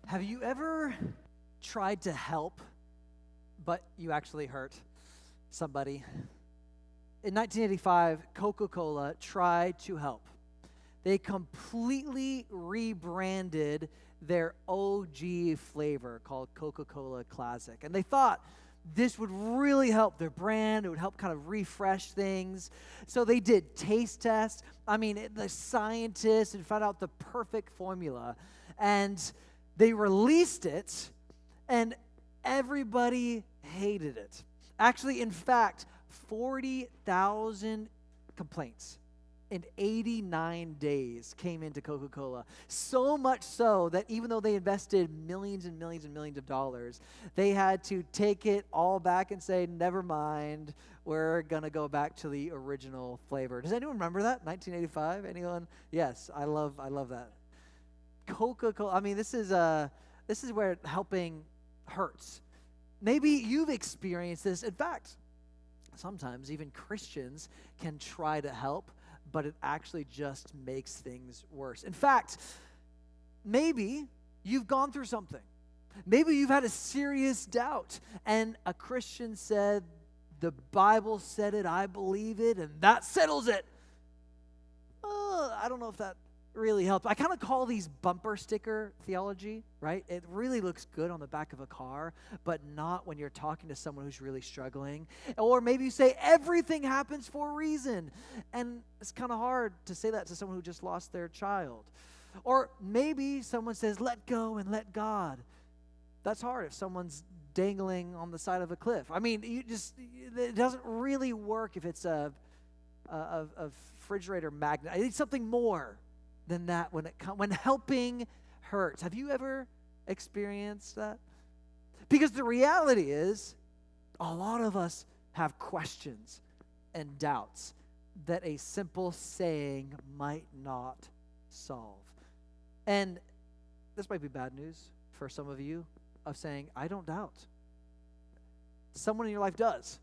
Have you ever tried to help, but you actually hurt somebody? In 1985, Coca-Cola tried to help. They completely rebranded their OG flavor called Coca-Cola Classic. And they thought this would really help their brand. It would help kind of refresh things. So they did taste tests. The scientists had found out the perfect formula. And they released it, and everybody hated it. Actually, in fact, 40,000 complaints in 89 days came into Coca-Cola. So much so that even though they invested millions and millions and millions of dollars, they had to take it all back and say, never mind, we're going to go back to the original flavor. Does anyone remember that? 1985? Anyone? Yes, I love that. Coca-Cola, this is where helping hurts. Maybe you've experienced this. In fact, sometimes even Christians can try to help, but it actually just makes things worse. In fact, maybe you've gone through something. Maybe you've had a serious doubt, and a Christian said, the Bible said it, I believe it, and that settles it. I don't know if that really helps. I kind of call these bumper sticker theology, right? It really looks good on the back of a car, but not when you're talking to someone who's really struggling. Or maybe you say everything happens for a reason, and it's kind of hard to say that to someone who just lost their child. Or maybe someone says, let go and let God. That's hard if someone's dangling on the side of a cliff. It doesn't really work if it's a refrigerator magnet. I need something more than that when helping hurts. Have you ever experienced that? Because the reality is, a lot of us have questions and doubts that a simple saying might not solve. And this might be bad news for some of you of saying, I don't doubt. Someone in your life does.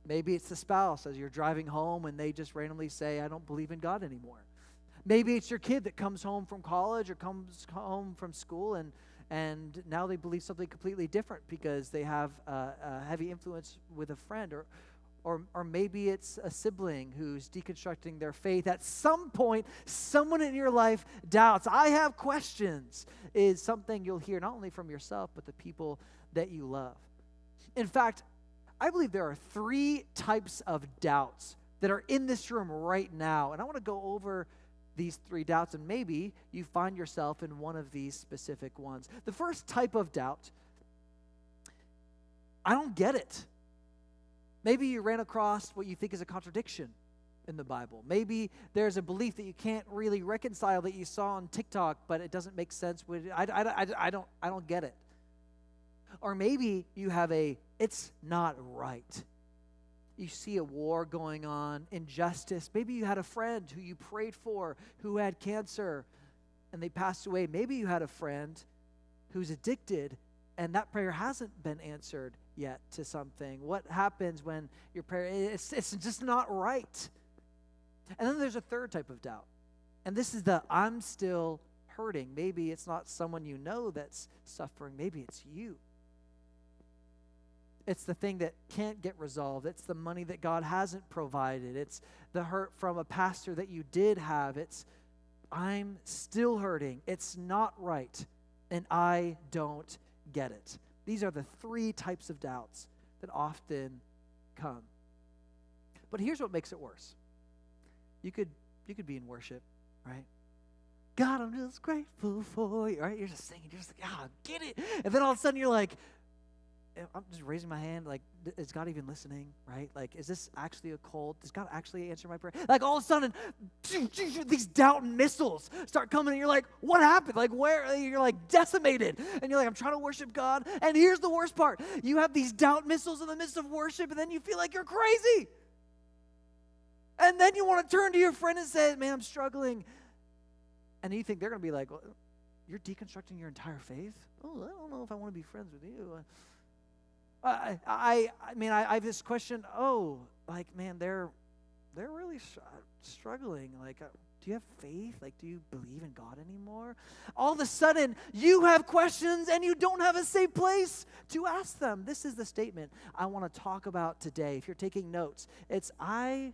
Maybe it's the spouse as you're driving home and they just randomly say, I don't believe in God anymore. Maybe it's your kid that comes home from college or comes home from school and now they believe something completely different because they have a heavy influence with a friend. Or maybe it's a sibling who's deconstructing their faith. At some point, someone in your life doubts. I have questions is something you'll hear not only from yourself, but the people that you love. In fact, I believe there are 3 types of doubts that are in this room right now. And I want to go over these 3 doubts, and maybe you find yourself in one of these specific ones. The first type of doubt, I don't get it. Maybe you ran across what you think is a contradiction in the Bible. Maybe there's a belief that you can't really reconcile that you saw on TikTok, but it doesn't make sense. I don't get it. Or maybe you have it's not right. You see a war going on, injustice. Maybe you had a friend who you prayed for who had cancer and they passed away. Maybe you had a friend who's addicted and that prayer hasn't been answered yet to something. What happens when your prayer, it's just not right. And then there's a third type of doubt. And this is I'm still hurting. Maybe it's not someone you know that's suffering. Maybe it's you. It's the thing that can't get resolved. It's the money that God hasn't provided. It's the hurt from a pastor that you did have. I'm still hurting. It's not right, and I don't get it. These are the 3 types of doubts that often come. But here's what makes it worse. You could be in worship, right? God, I'm just grateful for you, right? You're just singing, you're just like, get it. And then all of a sudden you're like, I'm just raising my hand, like, is God even listening, right? Like, is this actually a cult? Does God actually answer my prayer? Like, all of a sudden, these doubting missiles start coming, and you're like, what happened? Like, where? You're like decimated. And you're like, I'm trying to worship God. And here's the worst part. You have these doubt missiles in the midst of worship, and then you feel like you're crazy. And then you want to turn to your friend and say, man, I'm struggling. And you think they're going to be like, well, you're deconstructing your entire faith? Oh, I don't know if I want to be friends with you. I have this question. Oh, like, man, they're really struggling. Like, Do you have faith? Like, do you believe in God anymore? All of a sudden, you have questions and you don't have a safe place to ask them. This is the statement I want to talk about today. If you're taking notes, it's I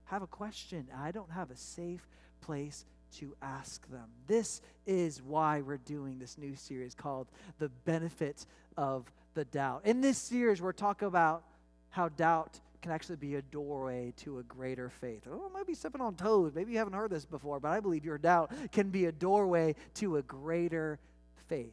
have a question. I don't have a safe place to ask them. This is why we're doing this new series called The Benefit of the Doubt. In this series, we're talking about how doubt can actually be a doorway to a greater faith. Oh, I might be stepping on toes. Maybe you haven't heard this before, but I believe your doubt can be a doorway to a greater faith.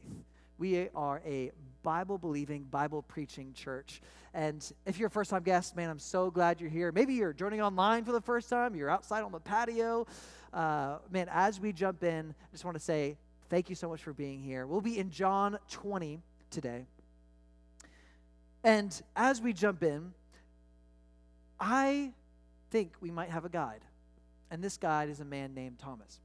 We are a Bible-believing, Bible-preaching church. And if you're a first-time guest, man, I'm so glad you're here. Maybe you're joining online for the first time. You're outside on the patio. Man, as we jump in, I just want to say thank you so much for being here. We'll be in John 20 today. And as we jump in, I think we might have a guide, and this guide is a man named Thomas.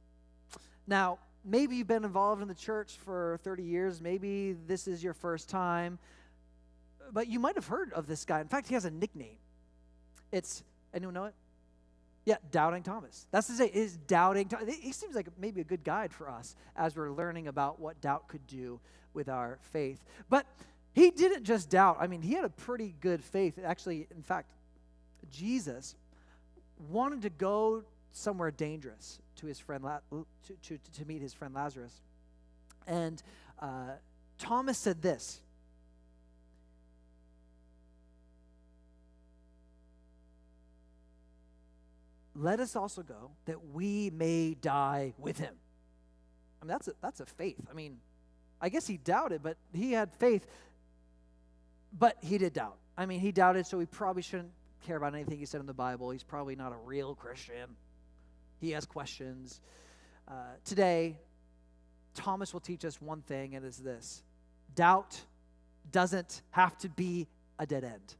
Now, maybe you've been involved in the church for 30 years. Maybe this is your first time, but you might have heard of this guy. In fact, he has a nickname. Anyone know it? Yeah, Doubting Thomas. That's his name, is Doubting Thomas. He seems like maybe a good guide for us as we're learning about what doubt could do with our faith. But he didn't just doubt. I mean, he had a pretty good faith. Actually, in fact, Jesus wanted to go somewhere dangerous to his friend to meet his friend Lazarus, and Thomas said this. Let us also go that we may die with him. I mean, that's a faith. I mean, I guess he doubted, but he had faith. But he did doubt. I mean, he doubted, so he probably shouldn't care about anything he said in the Bible. He's probably not a real Christian. He has questions. Today, Thomas will teach us one thing, and it's this. Doubt doesn't have to be a dead end.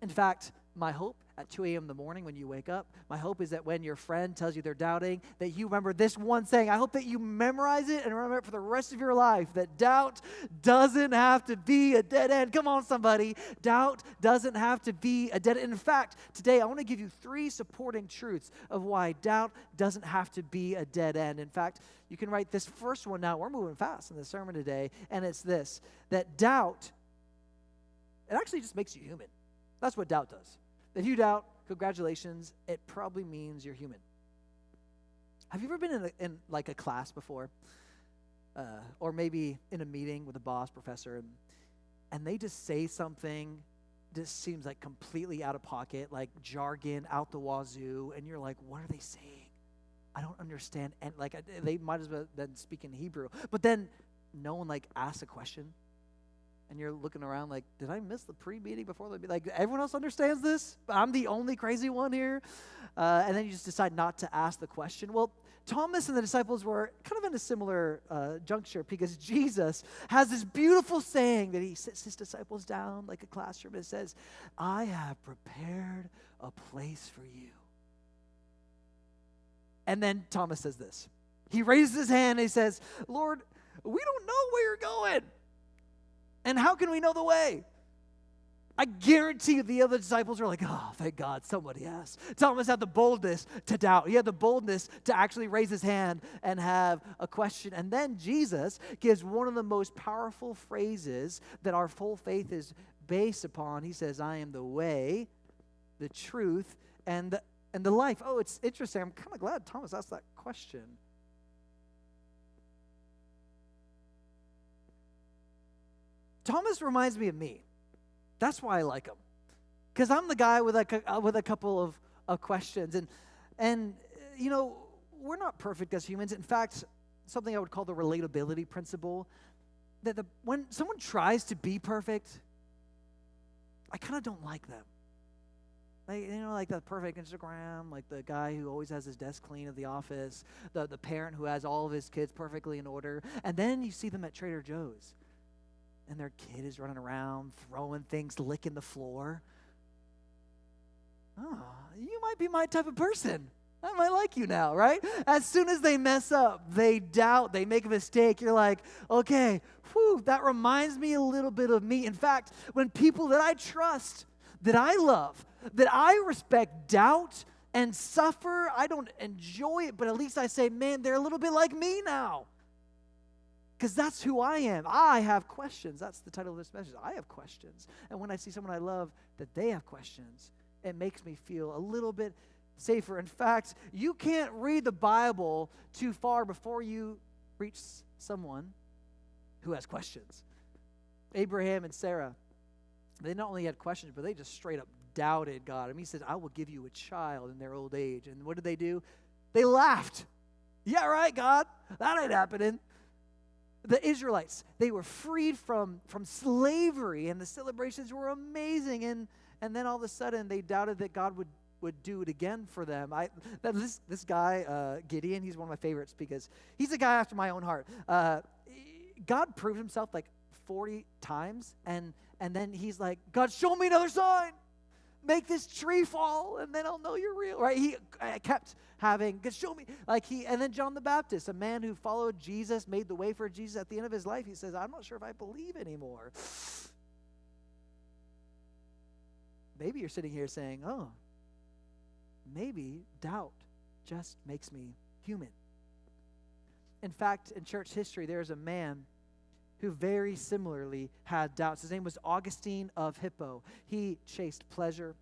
In fact, my hope at 2 a.m. in the morning when you wake up, my hope is that when your friend tells you they're doubting, that you remember this one saying. I hope that you memorize it and remember it for the rest of your life, that doubt doesn't have to be a dead end. Come on, somebody. Doubt doesn't have to be a dead end. In fact, today I want to give you 3 supporting truths of why doubt doesn't have to be a dead end. In fact, you can write this first one down. We're moving fast in the sermon today, and it's this, that doubt, it actually just makes you human. That's what doubt does. If you doubt, congratulations, it probably means you're human. Have you ever been in like a class before? Or maybe in a meeting with a boss, professor, and they just say something that seems like completely out of pocket, like jargon out the wazoo, and you're like, what are they saying? I don't understand. And like they might as well have been speaking Hebrew. But then no one like asks a question. And you're looking around like, did I miss the pre-meeting before? Like, everyone else understands this? I'm the only crazy one here? And then you just decide not to ask the question. Well, Thomas and the disciples were kind of in a similar juncture because Jesus has this beautiful saying that he sits his disciples down like a classroom and says, I have prepared a place for you. And then Thomas says this. He raises his hand and he says, Lord, we don't know where you're going. And how can we know the way? I guarantee you the other disciples are like, oh, thank God, somebody asked. Thomas had the boldness to doubt. He had the boldness to actually raise his hand and have a question. And then Jesus gives one of the most powerful phrases that our full faith is based upon. He says, I am the way, the truth, and the life. Oh, it's interesting. I'm kind of glad Thomas asked that question. Thomas reminds me of me. That's why I like him, because I'm the guy with a couple of questions, and you know, we're not perfect as humans. In fact, something I would call the relatability principle, that when someone tries to be perfect, I kind of don't like them. Like, you know, like the perfect Instagram, like the guy who always has his desk clean at the office, the parent who has all of his kids perfectly in order, and then you see them at Trader Joe's. And their kid is running around, throwing things, licking the floor. Oh, you might be my type of person. I might like you now, right? As soon as they mess up, they doubt, they make a mistake, you're like, okay, whew, that reminds me a little bit of me. In fact, when people that I trust, that I love, that I respect doubt, and suffer. I don't enjoy it, but at least I say, man, they're a little bit like me now. Because that's who I am. I have questions. That's the title of this message. I have questions. And when I see someone I love that they have questions, it makes me feel a little bit safer. In fact, you can't read the Bible too far before you reach someone who has questions. Abraham and Sarah, they not only had questions, but they just straight up doubted God. I mean, he said, I will give you a child in their old age. And what did they do? They laughed. Yeah, right, God. That ain't happening. The Israelites, they were freed from slavery, and the celebrations were amazing. And then all of a sudden, they doubted that God would do it again for them. This guy, Gideon, he's one of my favorites because he's a guy after my own heart. God proved himself like 40 times, and then he's like, God, show me another sign. Make this tree fall, and then I'll know you're real, right? He kept having, show me, and then John the Baptist, a man who followed Jesus, made the way for Jesus at the end of his life, he says, I'm not sure if I believe anymore. Maybe you're sitting here saying, oh, maybe doubt just makes me human. In fact, in church history, there's a man who very similarly had doubts. His name was Augustine of Hippo. He chased pleasure,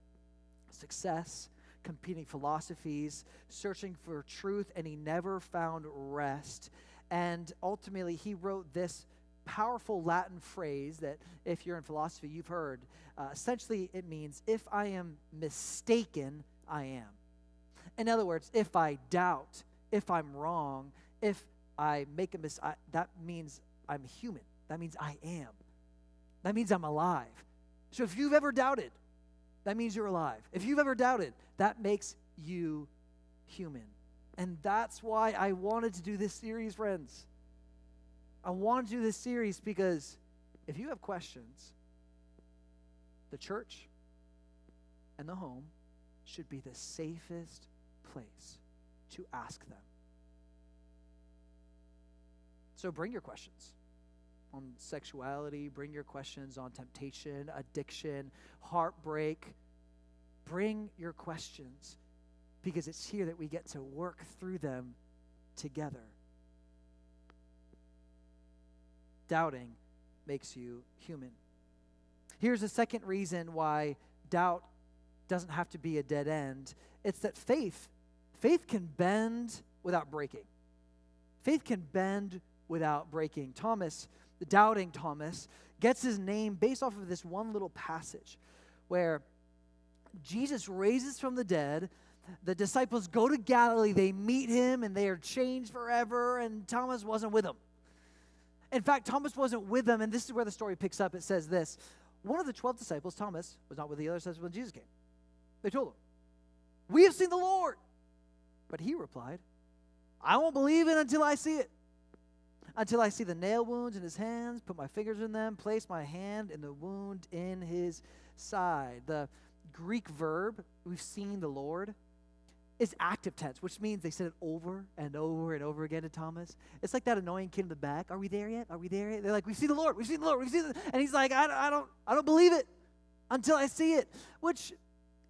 success, competing philosophies, searching for truth, and he never found rest. And ultimately, he wrote this powerful Latin phrase that if you're in philosophy, you've heard. Essentially, it means, if I am mistaken, I am. In other words, if I doubt, if I'm wrong, if I make a mistake, that means I'm human. That means I am. That means I'm alive. So if you've ever doubted, that means you're alive. If you've ever doubted, that makes you human. And that's why I wanted to do this series, friends. I wanted to do this series because if you have questions, the church and the home should be the safest place to ask them. So bring your questions on sexuality, bring your questions on temptation, addiction, heartbreak. Bring your questions because it's here that we get to work through them together. Doubting makes you human. Here's a second reason why doubt doesn't have to be a dead end. It's that faith can bend without breaking. Faith can bend without breaking. Thomas, the doubting Thomas, gets his name based off of this one little passage where Jesus raises from the dead. The disciples go to Galilee. They meet him, and they are changed forever, and Thomas wasn't with them. In fact, Thomas wasn't with them, and this is where the story picks up. It says this. One of the 12 disciples, Thomas, was not with the other disciples when Jesus came. They told him, we have seen the Lord. But he replied, I won't believe it until I see it. Until I see the nail wounds in his hands, put my fingers in them, place my hand in the wound in his side. The Greek verb, we've seen the Lord, is active tense, which means they said it over and over and over again to Thomas. It's like that annoying kid in the back. Are we there yet? Are we there yet? They're like, we've seen the Lord. We've seen the Lord. We've seen the... And he's like, I don't believe it until I see it, which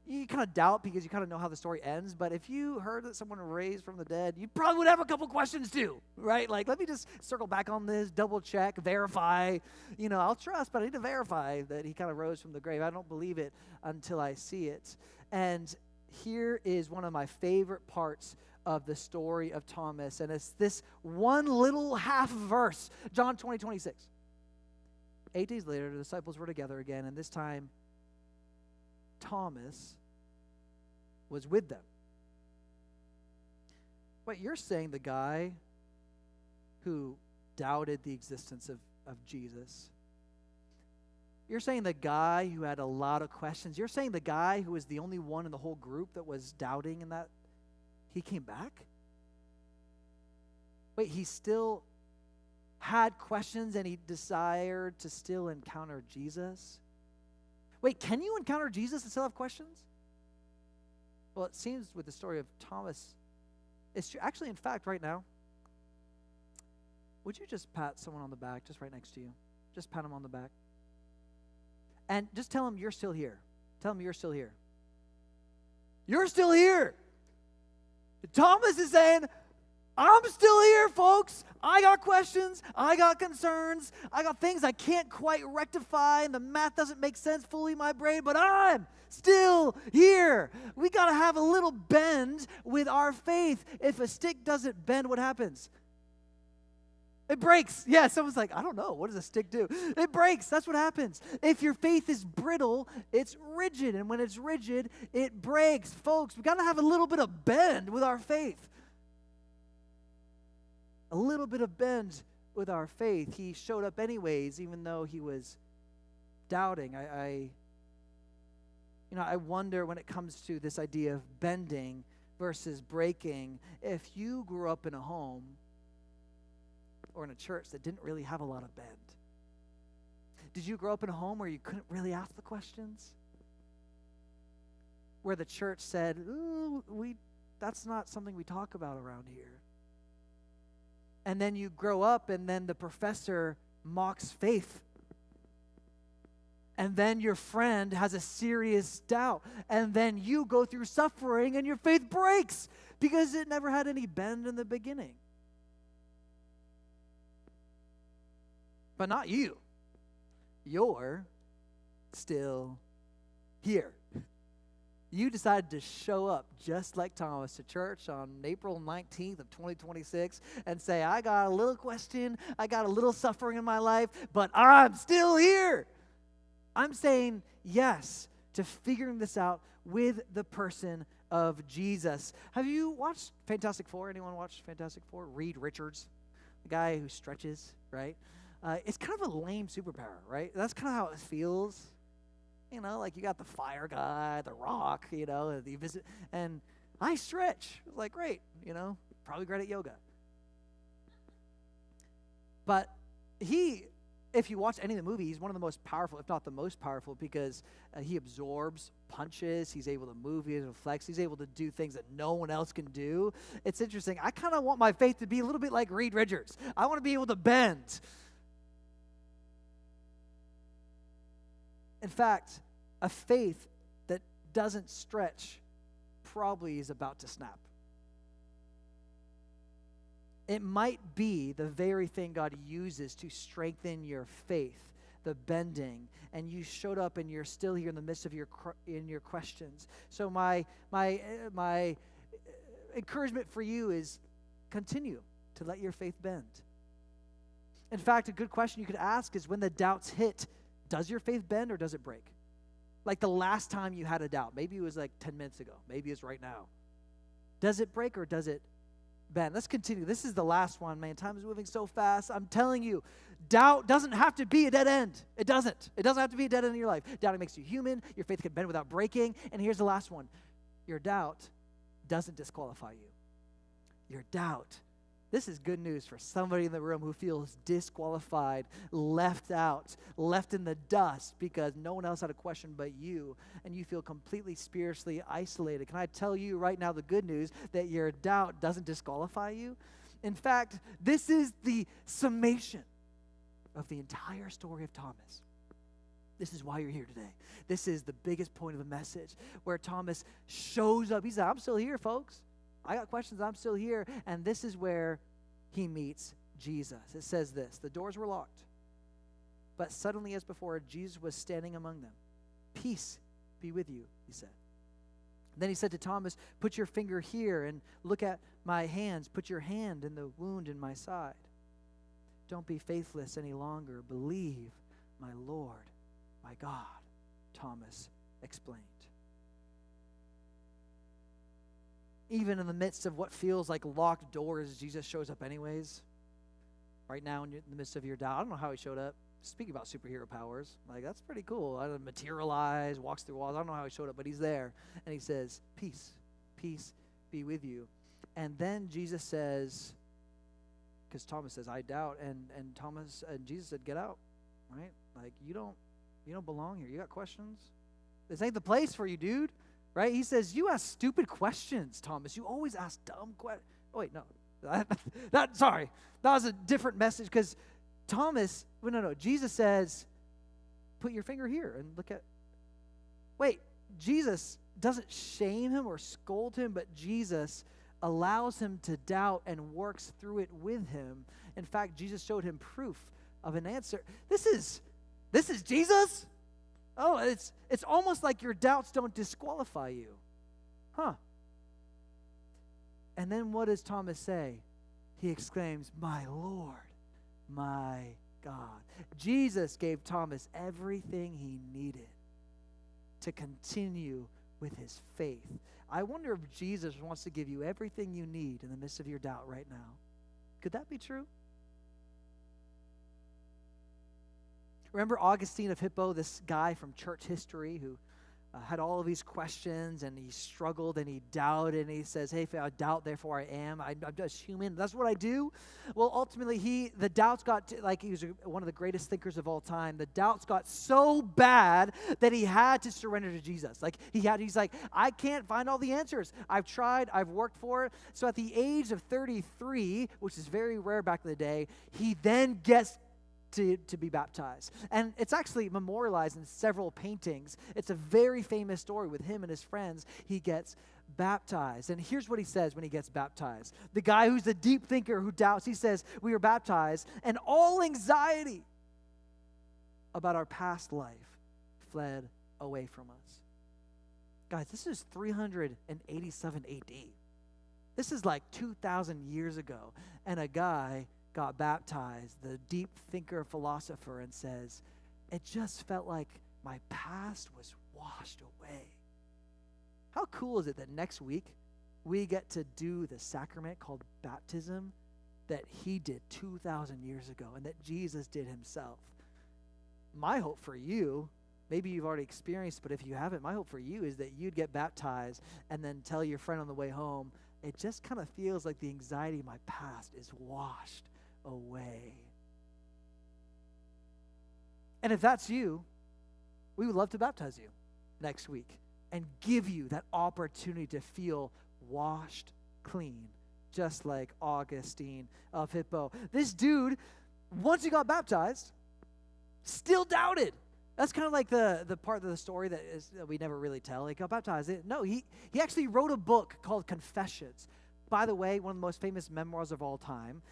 you kind of doubt because you kind of know how the story ends. But if you heard that someone raised from the dead, you probably would have a couple questions too, right? Like, let me just circle back on this, double check, verify. You know, I'll trust, but I need to verify that he kind of rose from the grave. I don't believe it until I see it. And here is one of my favorite parts of the story of Thomas, and it's this one little half verse, John 20:26. 8 days later, the disciples were together again, and this time Thomas was with them. Wait, you're saying the guy who doubted the existence of Jesus, you're saying the guy who had a lot of questions, you're saying the guy who was the only one in the whole group that was doubting and that he came back? Wait, he still had questions and he desired to still encounter Jesus? Wait, can you encounter Jesus and still have questions? Well, it seems with the story of Thomas, it's true. Actually, in fact, right now, would you just pat someone on the back just right next to you? Just pat him on the back. And just tell him you're still here. Tell him you're still here. You're still here. Thomas is saying, I'm still here, folks. I got questions. I got concerns. I got things I can't quite rectify, and the math doesn't make sense fully in my brain, but I'm still here. We got to have a little bend with our faith. If a stick doesn't bend, what happens? It breaks. Yeah, someone's like, I don't know. What does a stick do? It breaks. That's what happens. If your faith is brittle, it's rigid. And when it's rigid, it breaks. Folks, we got to have a little bit of bend with our faith. A little bit of bend with our faith. He showed up anyways, even though he was doubting. I wonder when it comes to this idea of bending versus breaking, if you grew up in a home or in a church that didn't really have a lot of bend. Did you grow up in a home where you couldn't really ask the questions? Where the church said, ooh, that's not something we talk about around here. And then you grow up and then the professor mocks faith. And then your friend has a serious doubt. And then you go through suffering and your faith breaks because it never had any bend in the beginning. But not you. You're still here. You decided to show up just like Thomas to church on April 19th of 2026 and say, I got a little question, I got a little suffering in my life, but I'm still here. I'm saying yes to figuring this out with the person of Jesus. Have you watched Fantastic Four? Anyone watched Fantastic Four? Reed Richards, the guy who stretches, right? It's kind of a lame superpower, right? That's kind of how it feels. You know, like you got the fire guy, the rock, you know, and you visit, and I stretch. Like, great, you know, probably great at yoga. But if you watch any of the movies, he's one of the most powerful, if not the most powerful, because he absorbs punches. He's able to move, he's able to flex, he's able to do things that no one else can do. It's interesting. I kind of want my faith to be a little bit like Reed Richards. I want to be able to bend. In fact, a faith that doesn't stretch probably is about to snap. It might be the very thing God uses to strengthen your faith, the bending, and you showed up and you're still here in the midst of your questions. So my encouragement for you is continue to let your faith bend. In fact, a good question you could ask is, when the doubts hit, does your faith bend or does it break? Like the last time you had a doubt. Maybe it was like 10 minutes ago. Maybe it's right now. Does it break or does it bend? Let's continue. This is the last one, man. Time is moving so fast. I'm telling you, doubt doesn't have to be a dead end. It doesn't. It doesn't have to be a dead end in your life. Doubting makes you human. Your faith can bend without breaking. And here's the last one. Your doubt doesn't disqualify you. Your doubt. This is good news for somebody in the room who feels disqualified, left out, left in the dust because no one else had a question but you, and you feel completely spiritually isolated. Can I tell you right now the good news that your doubt doesn't disqualify you? In fact, this is the summation of the entire story of Thomas. This is why you're here today. This is the biggest point of the message, where Thomas shows up. He said, I'm still here, folks. I got questions, I'm still here. And this is where he meets Jesus. It says this: the doors were locked, but suddenly as before, Jesus was standing among them. Peace be with you, he said. Then he said to Thomas, put your finger here and look at my hands. Put your hand in the wound in my side. Don't be faithless any longer. Believe my Lord, my God, Thomas explained. Even in the midst of what feels like locked doors, Jesus shows up anyways. Right now in the midst of your doubt. I don't know how he showed up. Speaking about superhero powers, like, that's pretty cool. I don't materialize, walks through walls. I don't know how he showed up, but he's there. And he says, peace be with you. And then Jesus says, because Thomas says, I doubt. And Jesus said, get out, right? Like, you don't belong here. You got questions? This ain't the place for you, dude. Right? He says, you ask stupid questions, Thomas. You always ask dumb questions. Oh, wait, no. Sorry. That was a different message, because Thomas, Jesus says, put your finger here and look at. Wait, Jesus doesn't shame him or scold him, but Jesus allows him to doubt and works through it with him. In fact, Jesus showed him proof of an answer. This is Jesus? Oh, it's almost like your doubts don't disqualify you. Huh. And then what does Thomas say? He exclaims, "My Lord, my God." Jesus gave Thomas everything he needed to continue with his faith. I wonder if Jesus wants to give you everything you need in the midst of your doubt right now. Could that be true? Remember Augustine of Hippo, this guy from church history who had all of these questions, and he struggled and he doubted, and he says, "Hey, if I doubt, therefore I am. I'm just human. That's what I do." Well, ultimately, the doubts got he was one of the greatest thinkers of all time. The doubts got so bad that he had to surrender to Jesus. He's like, "I can't find all the answers. I've tried. I've worked for it." So at the age of 33, which is very rare back in the day, he then gets to be baptized. And it's actually memorialized in several paintings. It's a very famous story with him and his friends. He gets baptized. And here's what he says when he gets baptized. The guy who's a deep thinker who doubts, he says, "We were baptized, and all anxiety about our past life fled away from us." Guys, this is 387 AD. This is like 2,000 years ago. And a guy got baptized, the deep thinker philosopher, and says, "It just felt like my past was washed away." How cool is it that next week we get to do the sacrament called baptism that he did 2,000 years ago and that Jesus did himself? My hope for you, maybe you've already experienced, but if you haven't, my hope for you is that you'd get baptized and then tell your friend on the way home, "It just kind of feels like the anxiety of my past is washed away." And if that's you, we would love to baptize you next week and give you that opportunity to feel washed clean, just like Augustine of Hippo. This dude, once he got baptized, still doubted. That's kind of like the part of the story that we never really tell. He got baptized. No, he actually wrote a book called Confessions. By the way, one of the most famous memoirs of all time.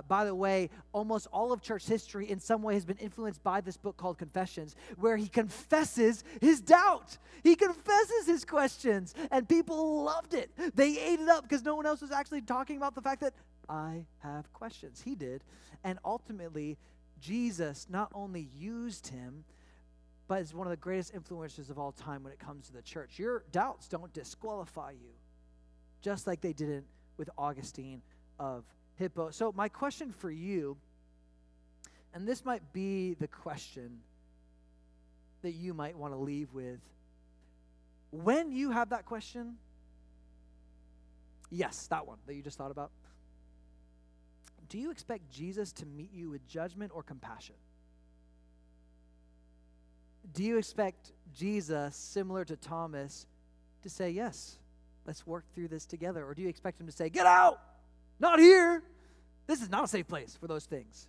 By the way, almost all of church history in some way has been influenced by this book called Confessions, where he confesses his doubt. He confesses his questions, and people loved it. They ate it up because no one else was actually talking about the fact that I have questions. He did. And ultimately, Jesus not only used him, but is one of the greatest influencers of all time when it comes to the church. Your doubts don't disqualify you, just like they didn't with Augustine of Hippo. So my question for you, and this might be the question that you might want to leave with. When you have that question, yes, that one that you just thought about, do you expect Jesus to meet you with judgment or compassion? Do you expect Jesus, similar to Thomas, to say, "Yes, let's work through this together"? Or do you expect him to say, "Get out! Not here! This is not a safe place for those things"?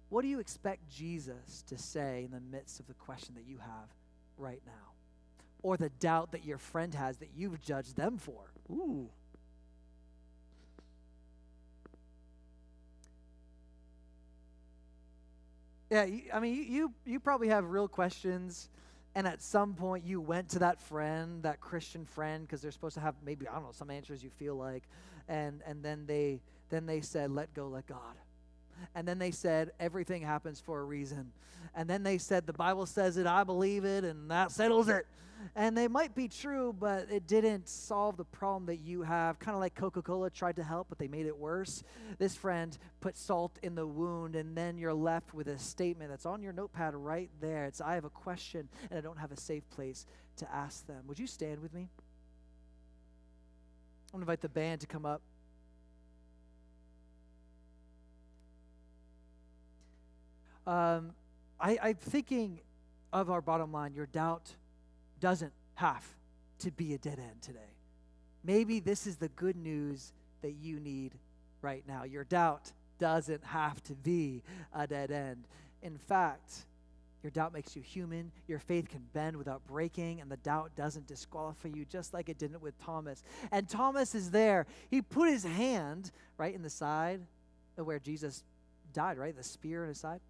What do you expect Jesus to say in the midst of the question that you have right now? Or the doubt that your friend has that you've judged them for? Ooh. Yeah, you probably have real questions, and at some point you went to that friend, that Christian friend, because they're supposed to have maybe, I don't know, some answers you feel like, and then they said, "Let go, let God." And then they said, "Everything happens for a reason." And then they said, "The Bible says it, I believe it, and that settles it." And they might be true, but it didn't solve the problem that you have. Kind of like Coca-Cola tried to help, but they made it worse. This friend put salt in the wound, and then you're left with a statement that's on your notepad right there. It's, "I have a question, and I don't have a safe place to ask them." Would you stand with me? I'm going to invite the band to come up. I'm thinking of our bottom line. Your doubt doesn't have to be a dead end today. Maybe this is the good news that you need right now. Your doubt doesn't have to be a dead end. In fact, Your doubt makes you human. Your faith can bend without breaking, and the doubt doesn't disqualify you, just like it didn't with Thomas. And Thomas is there. He put his hand right in the side of where Jesus died, right? The spear in his side.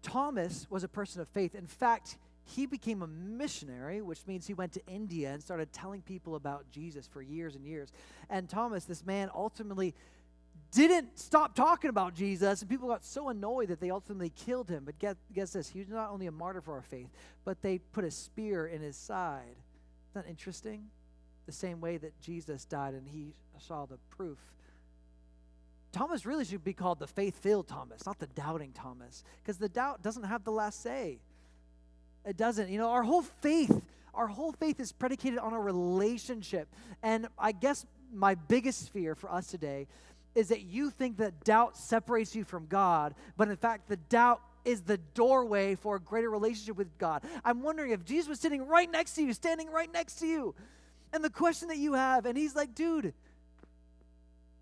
Thomas was a person of faith. In fact, he became a missionary, which means he went to India and started telling people about Jesus for years and years. And Thomas, this man, ultimately didn't stop talking about Jesus, and people got so annoyed that they ultimately killed him. But guess this, he was not only a martyr for our faith, but they put a spear in his side. Isn't that interesting? The same way that Jesus died and he saw the proof. Thomas really should be called the faith-filled Thomas, not the doubting Thomas, because the doubt doesn't have the last say. It doesn't. You know, our whole faith is predicated on a relationship. And I guess my biggest fear for us today is that you think that doubt separates you from God, but in fact, the doubt is the doorway for a greater relationship with God. I'm wondering if Jesus was sitting right next to you, standing right next to you, and the question that you have, and he's like, dude,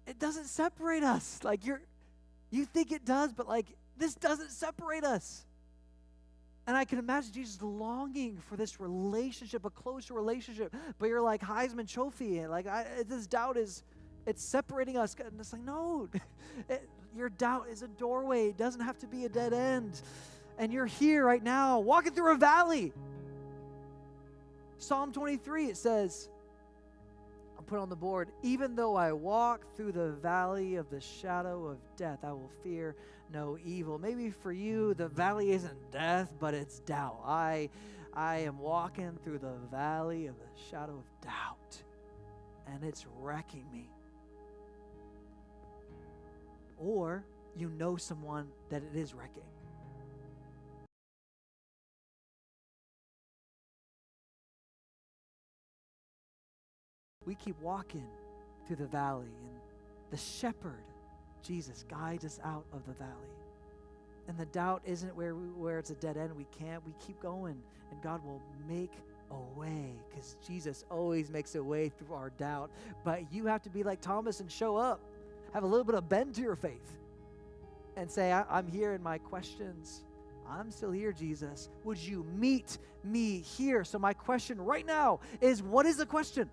it doesn't separate us. Like, you think it does, but like, this doesn't separate us. And I can imagine Jesus longing for this relationship, a closer relationship, but you're like Heisman Trophy, and like, this doubt it's separating us. And it's like, no, your doubt is a doorway. It doesn't have to be a dead end. And you're here right now, walking through a valley. Psalm 23, it says, I'll put it on the board, even though I walk through the valley of the shadow of death, I will fear no evil. Maybe for you, the valley isn't death, but it's doubt. I am walking through the valley of the shadow of doubt, and it's wrecking me. Or you know someone that it is wrecking. We keep walking through the valley, and the shepherd, Jesus, guides us out of the valley. And the doubt isn't where it's a dead end. We keep going, and God will make a way, because Jesus always makes a way through our doubt. But you have to be like Thomas and show up. Have a little bit of bend to your faith and say, I'm here in my questions. I'm still here, Jesus. Would you meet me here? So my question right now is, what is the question?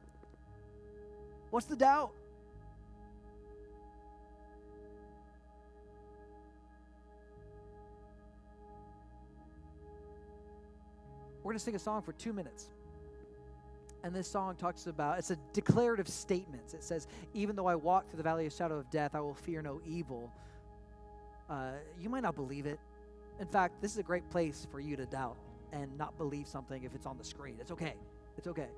What's the doubt? We're going to sing a song for 2 minutes. And this song talks about, it's a declarative statement. It says, even though I walk through the valley of the shadow of death, I will fear no evil. You might not believe it. In fact, this is a great place for you to doubt and not believe something if it's on the screen. It's okay. It's okay.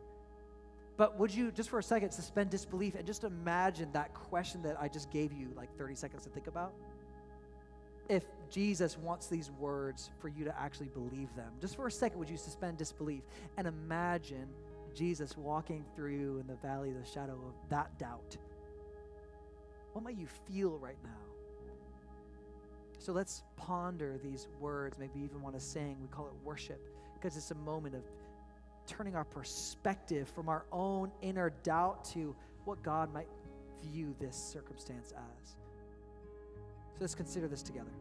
But would you, just for a second, suspend disbelief and just imagine that question that I just gave you like 30 seconds to think about? If Jesus wants these words for you to actually believe them, just for a second, would you suspend disbelief and imagine Jesus walking through in the valley of the shadow of that doubt? What might you feel right now? So let's ponder these words, maybe even want to sing. We call it worship, because it's a moment of turning our perspective from our own inner doubt to what God might view this circumstance as. So let's consider this together.